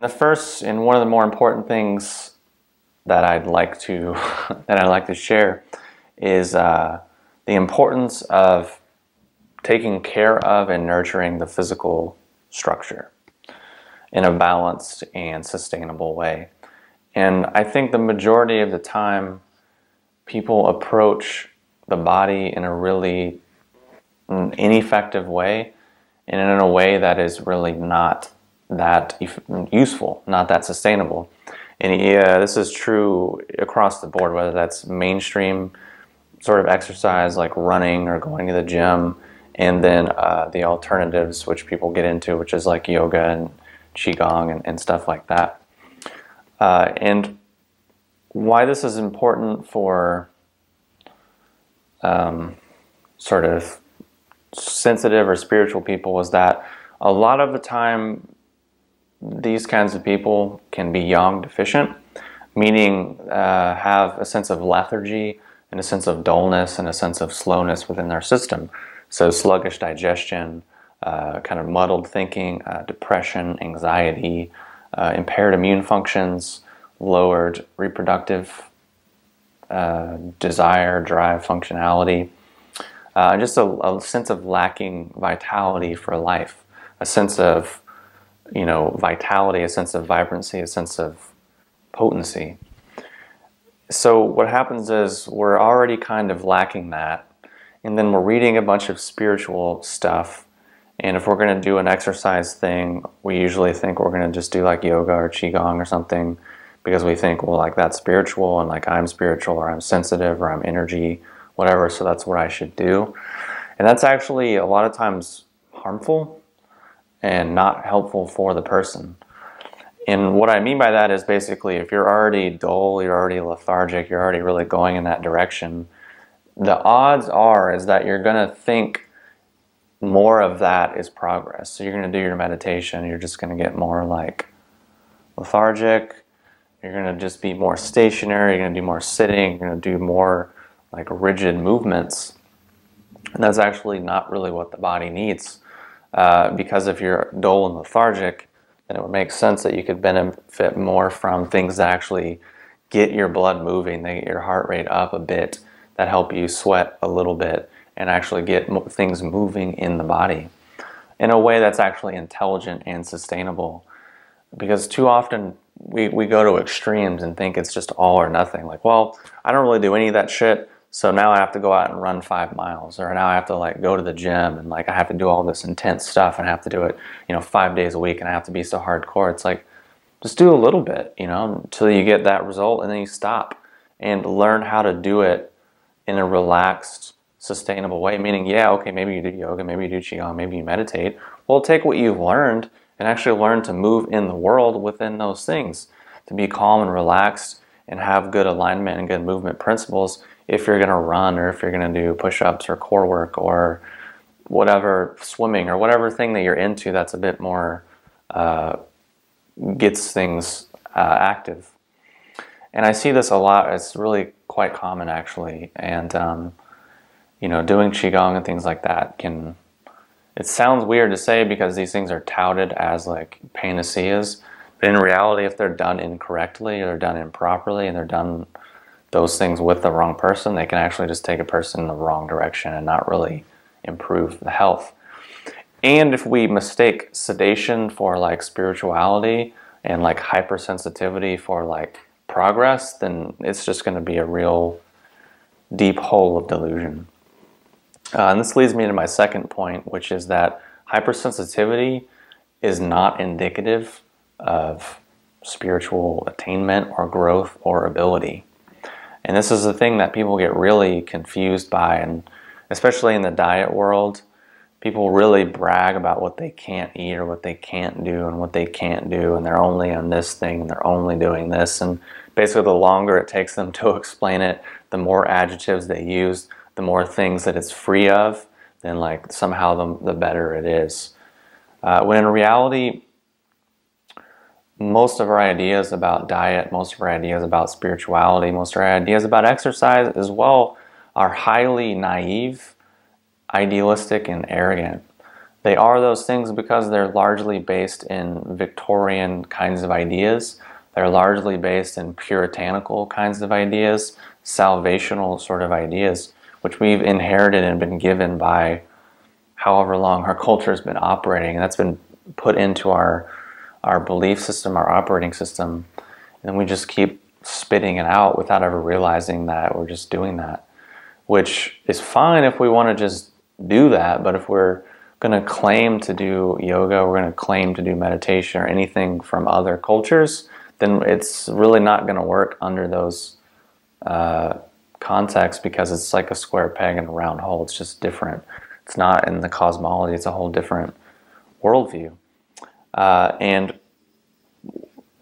The first and one of the more important things that I'd like to share is the importance of taking care of and nurturing the physical structure in a balanced and sustainable way. And I think the majority of the time people approach the body in a really ineffective way, and in a way that is really not that useful, not that sustainable. And yeah, this is true across the board, whether that's mainstream sort of exercise like running or going to the gym, and then the alternatives which people get into, which is like yoga and qigong and stuff like that. And why this is important for sort of sensitive or spiritual people is that a lot of the time these kinds of people can be yang deficient, meaning have a sense of lethargy and a sense of dullness and a sense of slowness within their system. So sluggish digestion, kind of muddled thinking, depression, anxiety, impaired immune functions, lowered reproductive desire, drive, functionality, just a sense of lacking vitality for life, a sense of vitality, a sense of vibrancy, a sense of potency. So what happens is we're already kind of lacking that, and then we're reading a bunch of spiritual stuff, and if we're going to do an exercise thing, we usually think we're going to just do like yoga or qigong or something, because we think, well, like that's spiritual, and like I'm spiritual, or I'm sensitive, or I'm energy, whatever, so that's what I should do. And that's actually a lot of times harmful and not helpful for the person. And what I mean by that is basically if you're already dull, you're already lethargic, you're already really going in that direction, the odds are is that you're going to think more of that is progress. So you're going to do your meditation, you're just going to get more like lethargic, you're going to just be more stationary, you're going to do more sitting, you're going to do more like rigid movements. And that's actually not really what the body needs. Because if you're dull and lethargic, then it would make sense that you could benefit more from things that actually get your blood moving, they get your heart rate up a bit, that help you sweat a little bit, and actually get things moving in the body in a way that's actually intelligent and sustainable. Because too often we go to extremes and think it's just all or nothing. Like, well, I don't really do any of that shit, so now I have to go out and run 5 miles, or now I have to like go to the gym and like I have to do all this intense stuff and I have to do it, 5 days a week, and I have to be so hardcore. It's like, just do a little bit, until you get that result, and then you stop and learn how to do it in a relaxed, sustainable way. Meaning, yeah, okay, maybe you do yoga, maybe you do qigong, maybe you meditate. Well, take what you've learned and actually learn to move in the world within those things, to be calm and relaxed and have good alignment and good movement principles if you're going to run, or if you're going to do push-ups or core work or whatever, swimming or whatever thing that you're into that's a bit more gets things active. And I see this a lot. It's really quite common actually. And doing qigong and things like that it sounds weird to say because these things are touted as like panaceas, but in reality, if they're done incorrectly or they're done improperly and they're done those things with the wrong person, they can actually just take a person in the wrong direction and not really improve the health. And if we mistake sedation for like spirituality and like hypersensitivity for like progress, then it's just going to be a real deep hole of delusion. And this leads me to my second point, which is that hypersensitivity is not indicative of spiritual attainment or growth or ability. And this is the thing that people get really confused by, and especially in the diet world, people really brag about what they can't eat or what they can't do and what they can't do, and they're only on this thing and they're only doing this. And basically the longer it takes them to explain it, the more adjectives they use, the more things that it's free of, then like somehow the better it is. When in reality, most of our ideas about diet, most of our ideas about spirituality, most of our ideas about exercise as well are highly naive, idealistic, and arrogant. They are those things because they're largely based in Victorian kinds of ideas. They're largely based in puritanical kinds of ideas, salvational sort of ideas, which we've inherited and been given by however long our culture has been operating. And that's been put into our belief system, our operating system, and we just keep spitting it out without ever realizing that we're just doing that, which is fine if we want to just do that. But if we're going to claim to do yoga, we're going to claim to do meditation or anything from other cultures, then it's really not going to work under those contexts, because it's like a square peg in a round hole. It's just different. It's not in the cosmology. It's a whole different worldview. And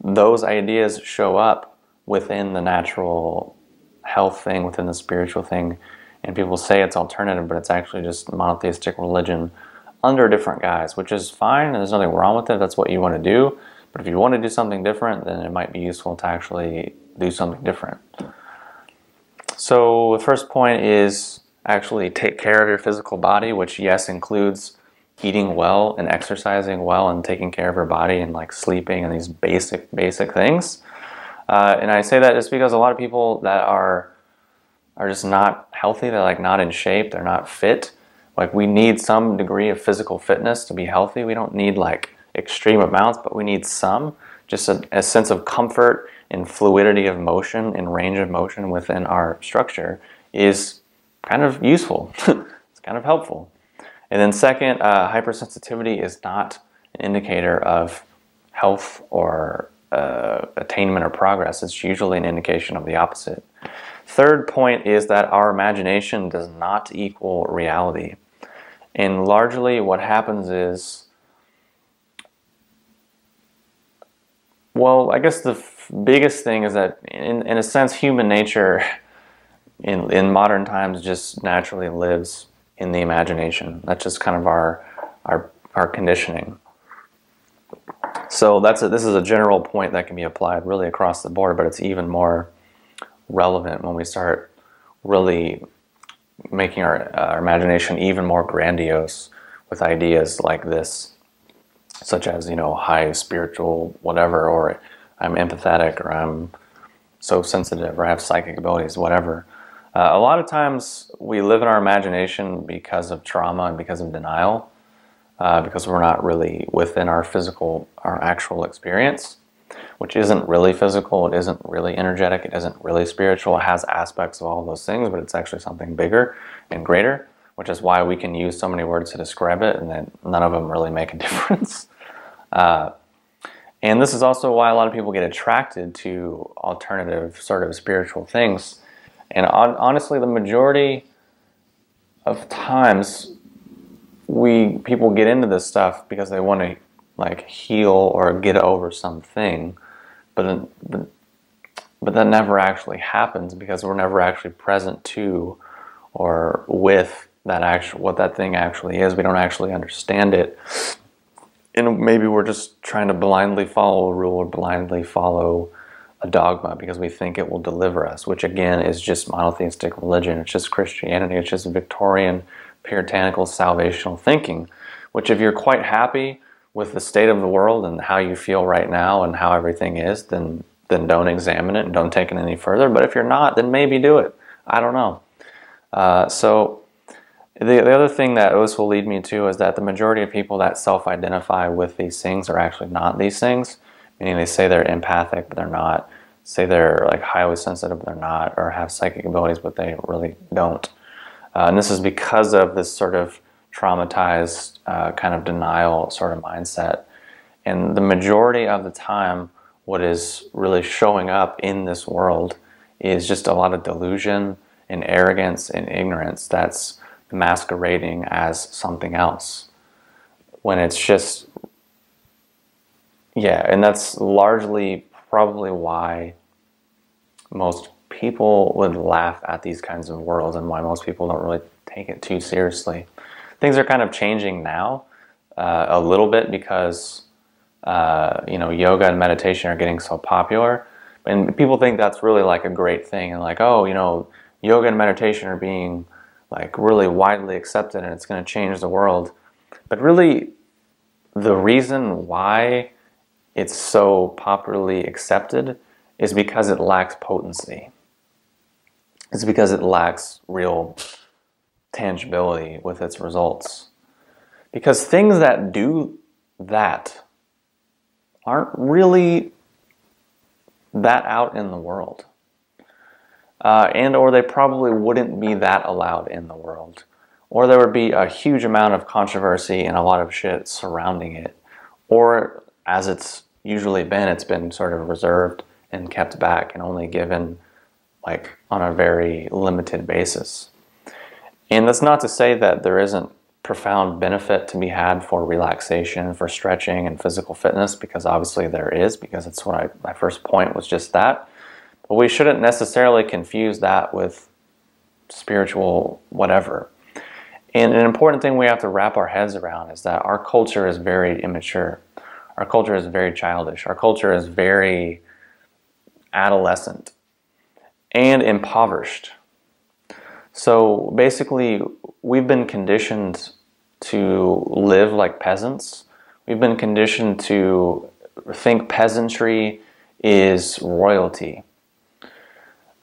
those ideas show up within the natural health thing, within the spiritual thing, and people say it's alternative, but it's actually just monotheistic religion under different guise, which is fine, and there's nothing wrong with it. That's what you want to do. But if you want to do something different, then it might be useful to actually do something different. So the first point is actually take care of your physical body, which, yes, includes eating well and exercising well and taking care of your body and like sleeping and these basic things. And I say that just because a lot of people that are just not healthy, they're like not in shape, they're not fit. Like, we need some degree of physical fitness to be healthy. We don't need like extreme amounts, but we need some, just a sense of comfort and fluidity of motion and range of motion within our structure is kind of useful. It's kind of helpful. And then second, hypersensitivity is not an indicator of health or attainment or progress. It's usually an indication of the opposite. Third point is that our imagination does not equal reality. And largely what happens is, well, I guess the biggest thing is that in a sense, human nature in modern times just naturally lives in the imagination. That's just kind of our conditioning. So this is a general point that can be applied really across the board, but it's even more relevant when we start really making our imagination even more grandiose with ideas like this, such as, high spiritual whatever, or I'm empathetic, or I'm so sensitive, or I have psychic abilities, whatever. A lot of times we live in our imagination because of trauma and because of denial, because we're not really within our actual experience, which isn't really physical, it isn't really energetic, it isn't really spiritual. It has aspects of all those things, but it's actually something bigger and greater, which is why we can use so many words to describe it, and then none of them really make a difference. And this is also why a lot of people get attracted to alternative sort of spiritual things. And honestly, the majority of times people get into this stuff because they want to like heal or get over something, but that never actually happens because we're never actually present to or with what that thing actually is. We don't actually understand it, and maybe we're just trying to blindly follow a rule or blindly follow a dogma because we think it will deliver us, which again is just monotheistic religion. It's just Christianity. It's just Victorian puritanical salvational thinking, which if you're quite happy with the state of the world and how you feel right now and how everything is, then don't examine it and don't take it any further. But if you're not, then maybe do it. I don't know. So the other thing that this will lead me to is that the majority of people that self-identify with these things are actually not these things, meaning they say they're empathic, but they're not. Say they're like highly sensitive, but they're not, or have psychic abilities, but they really don't. And this is because of this sort of traumatized kind of denial sort of mindset. And the majority of the time, what is really showing up in this world is just a lot of delusion and arrogance and ignorance that's masquerading as something else. When it's just, and that's largely probably why most people would laugh at these kinds of worlds and why most people don't really take it too seriously. Things are kind of changing now a little bit because yoga and meditation are getting so popular, and people think that's really like a great thing, and like, yoga and meditation are being like really widely accepted and it's going to change the world. But really, the reason why it's so popularly accepted is because it lacks potency. It's because it lacks real tangibility with its results. Because things that do that aren't really that out in the world. Or they probably wouldn't be that allowed in the world. Or there would be a huge amount of controversy and a lot of shit surrounding it. Or, as it's usually been, it's been sort of reserved and kept back and only given like on a very limited basis. And that's not to say that there isn't profound benefit to be had for relaxation, for stretching and physical fitness, because obviously there is, because it's what my first point was just that. But we shouldn't necessarily confuse that with spiritual whatever. And an important thing we have to wrap our heads around is that our culture is very immature. Our culture is very childish. Our culture is very adolescent and impoverished. So basically, we've been conditioned to live like peasants. We've been conditioned to think peasantry is royalty.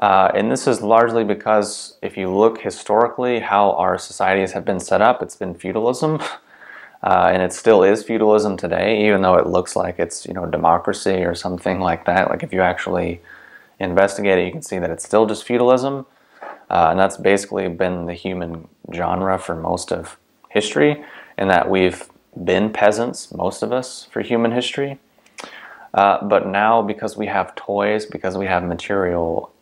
And this is largely because if you look historically how our societies have been set up, it's been feudalism. And it still is feudalism today, even though it looks like it's, democracy or something like that. Like if you actually investigate it, you can see that it's still just feudalism. And that's basically been the human genre for most of history, and that we've been peasants, most of us, for human history. But now, because we have toys, because we have material,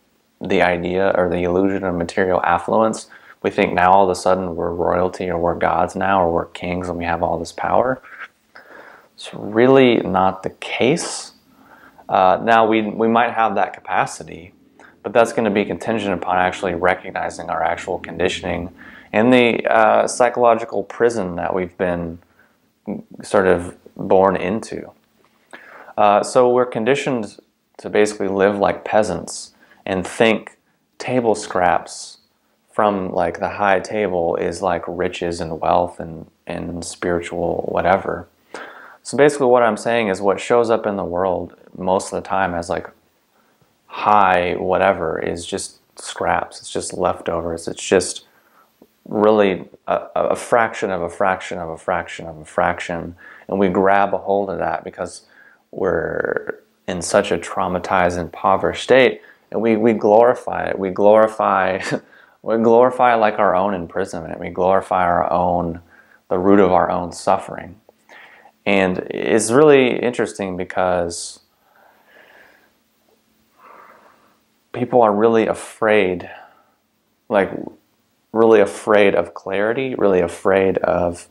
the idea or the illusion of material affluence, we think now all of a sudden we're royalty or we're gods now or we're kings and we have all this power. It's really not the case. Now we might have that capacity, but that's going to be contingent upon actually recognizing our actual conditioning and the psychological prison that we've been sort of born into. So we're conditioned to basically live like peasants and think table scraps from like the high table is like riches and wealth and spiritual whatever. So basically what I'm saying is what shows up in the world most of the time as like high whatever is just scraps. It's just leftovers. It's just really a fraction of a fraction of a fraction of a fraction. And we grab a hold of that because we're in such a traumatized, impoverished state, and we glorify it. We glorify like our own imprisonment. We glorify the root of our own suffering. And it's really interesting because people are really afraid, like really afraid of clarity, really afraid of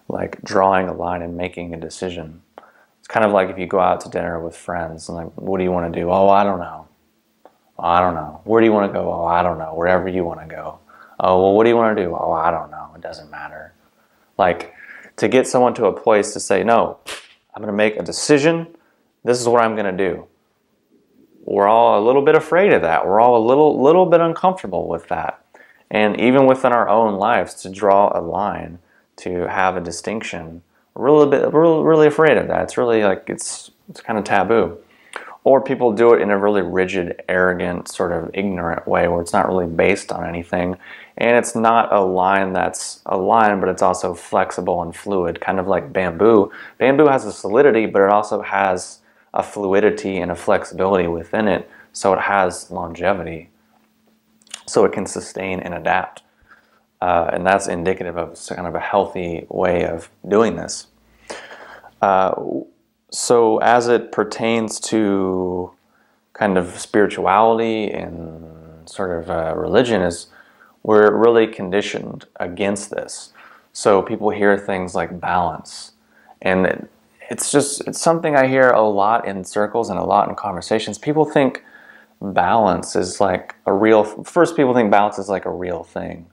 like drawing a line and making a decision. It's kind of like if you go out to dinner with friends and like, what do you want to do? Oh, I don't know. Oh, I don't know. Where do you want to go? Oh, I don't know. Wherever you want to go. Oh, well, what do you want to do? Oh, I don't know. It doesn't matter. Like, to get someone to a place to say, no, I'm going to make a decision. This is what I'm going to do. We're all a little bit afraid of that. We're all a little bit uncomfortable with that. And even within our own lives, to draw a line, to have a distinction, we're really afraid of that. It's really like, it's kind of taboo. Or people do it in a really rigid, arrogant, sort of ignorant way where it's not really based on anything. And it's not a line that's a line, but it's also flexible and fluid, kind of like bamboo. Bamboo has a solidity, but it also has a fluidity and a flexibility within it, so it has longevity, so it can sustain and adapt. And that's indicative of kind of a healthy way of doing this. So as it pertains to kind of spirituality and sort of religion, we're really conditioned against this. So people hear things like balance, and it's something I hear a lot in circles and a lot in conversations. People think balance is like first people think balance is like a real thing.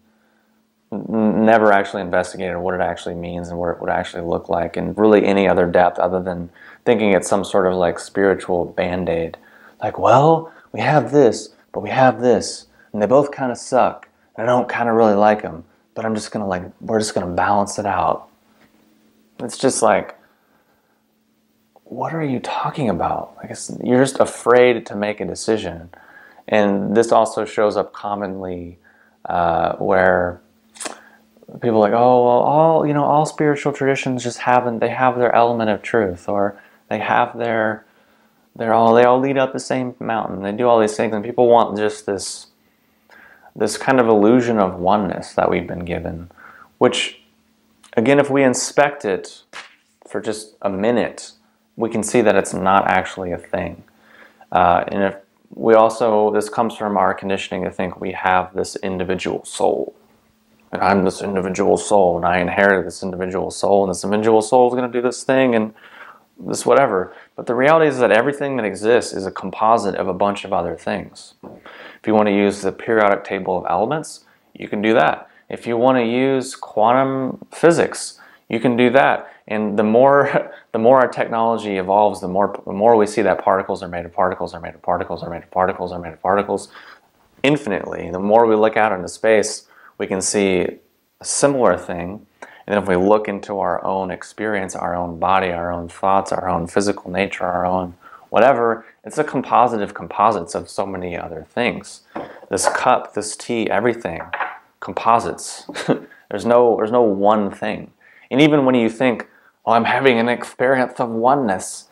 Never actually investigated what it actually means and what it would actually look like, and really any other depth other than thinking it's some sort of like spiritual band-aid. Like, well, we have this, but we have this, and they both kind of suck, and I don't kind of really like them, but we're just gonna balance it out. It's just like, what are you talking about? I guess you're just afraid to make a decision. And this also shows up commonly where people are like, oh, well, all spiritual traditions just they have their element of truth, or they have they all lead up the same mountain. They do all these things, and people want just this kind of illusion of oneness that we've been given, which, again, if we inspect it for just a minute, we can see that it's not actually a thing. And if this comes from our conditioning to think we have this individual soul. And I'm this individual soul, and I inherited this individual soul, and this individual soul is going to do this thing, and this whatever. But the reality is that everything that exists is a composite of a bunch of other things. If you want to use the periodic table of elements, you can do that. If you want to use quantum physics, you can do that. And the more our technology evolves, the more we see that particles are made of particles are made of particles are made of particles are made of particles infinitely. The more we look out into space, we can see a similar thing. And then if we look into our own experience, our own body, our own thoughts, our own physical nature, our own whatever, it's a composite of composites of so many other things. This cup, this tea, everything, composites. There's no one thing. And even when you think, oh, I'm having an experience of oneness,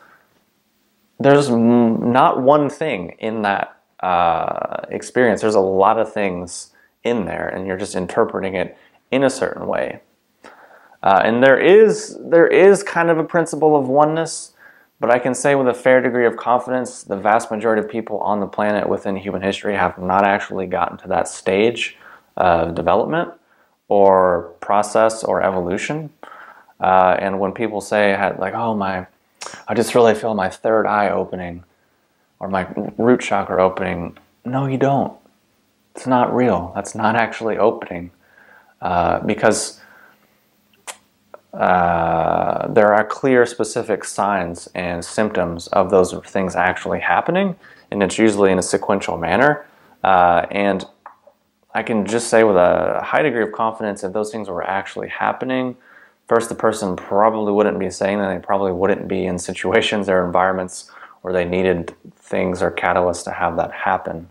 there's not one thing in that experience. There's a lot of things in there, and you're just interpreting it in a certain way. And there is kind of a principle of oneness, but I can say with a fair degree of confidence, the vast majority of people on the planet within human history have not actually gotten to that stage of development or process or evolution. And when people say, like, oh, I just really feel my third eye opening or my root chakra opening, no, you don't. It's not real. That's not actually opening because there are clear specific signs and symptoms of those things actually happening, and it's usually in a sequential manner. And I can just say with a high degree of confidence, if those things were actually happening, first, the person probably wouldn't be saying that. They probably wouldn't be in situations or environments where they needed things or catalysts to have that happen.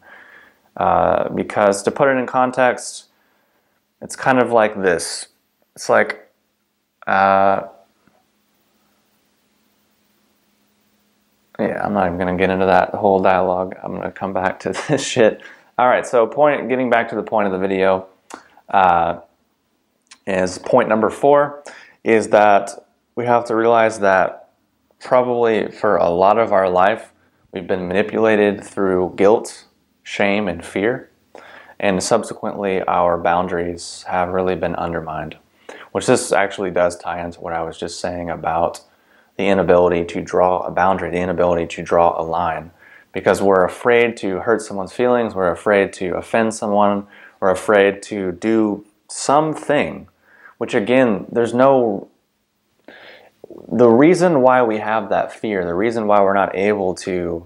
Because to put it in context, it's kind of like this. It's like, yeah, I'm not even going to get into that whole dialogue. I'm going to come back to this shit. All right, so getting back to the point of the video, is point number 4, is that we have to realize that probably for a lot of our life, we've been manipulated through guilt, shame, and fear, and subsequently our boundaries have really been undermined, which this actually does tie into what I was just saying about the inability to draw a boundary, the inability to draw a line, because we're afraid to hurt someone's feelings, we're afraid to offend someone, we're afraid to do something, which again, the reason why we have that fear, the reason why we're not able to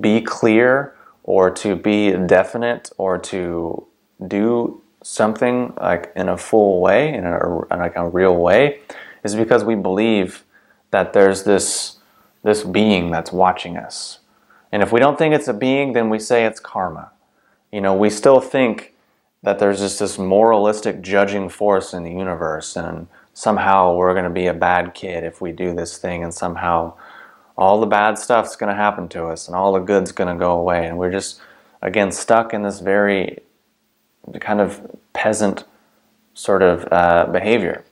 be clear or to be definite or to do something like in a full way, in a real way, is because we believe that there's this being that's watching us. And if we don't think it's a being, then we say it's karma. We still think that there's just this moralistic judging force in the universe, and somehow we're going to be a bad kid if we do this thing, and somehow all the bad stuff's going to happen to us and all the good's going to go away, and we're just, again, stuck in this very kind of peasant sort of behavior.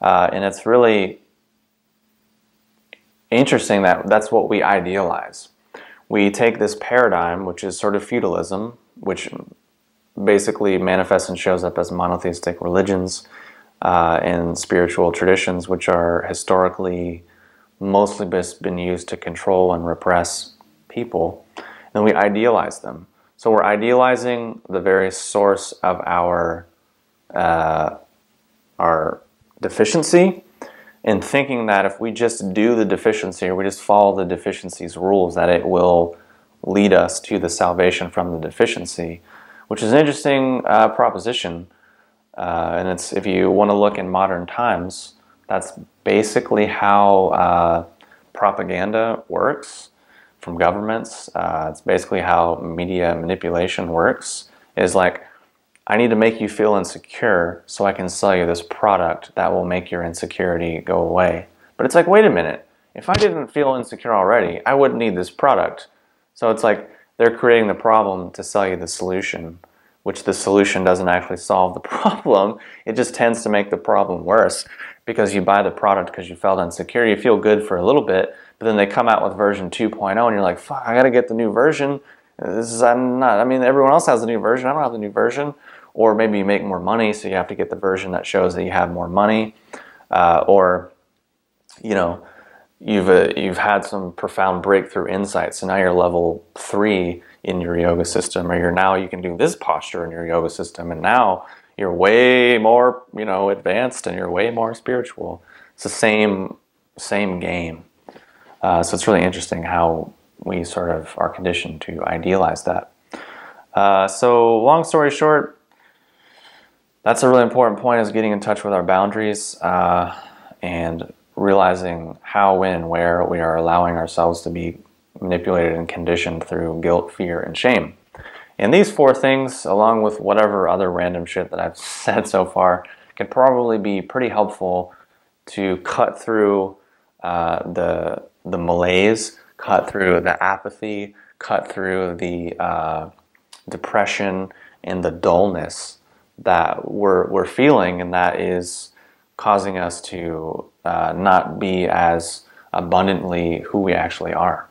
And it's really interesting that that's what we idealize. We take this paradigm, which is sort of feudalism, which basically manifests and shows up as monotheistic religions and spiritual traditions, which are historically mostly been used to control and repress people, and we idealize them. So we're idealizing the very source of our deficiency, and thinking that if we just do the deficiency, or we just follow the deficiency's rules, that it will lead us to the salvation from the deficiency, which is an interesting proposition. And it's, if you want to look in modern times, that's basically how propaganda works from governments. It's basically how media manipulation works. Is like, I need to make you feel insecure so I can sell you this product that will make your insecurity go away. But it's like, wait a minute. If I didn't feel insecure already, I wouldn't need this product. So it's like they're creating the problem to sell you the solution, which the solution doesn't actually solve the problem. It just tends to make the problem worse, because you buy the product because you felt insecure. You feel good for a little bit, but then they come out with version 2.0 and you're like, fuck, I gotta get the new version. I mean, everyone else has the new version. I don't have the new version. Or maybe you make more money, so you have to get the version that shows that you have more money. Or, you know, you've had some profound breakthrough insight, so now you're level 3 in your yoga system, or now you can do this posture in your yoga system, and now you're way more, you know, advanced and you're way more spiritual. It's the same game. So it's really interesting how we sort of are conditioned to idealize that. So long story short, that's a really important point, is getting in touch with our boundaries and realizing how, when, and where we are allowing ourselves to be manipulated and conditioned through guilt, fear, and shame. And these 4 things, along with whatever other random shit that I've said so far, can probably be pretty helpful to cut through the malaise, cut through the apathy, cut through the depression and the dullness that we're feeling, and that is causing us to not be as abundantly who we actually are.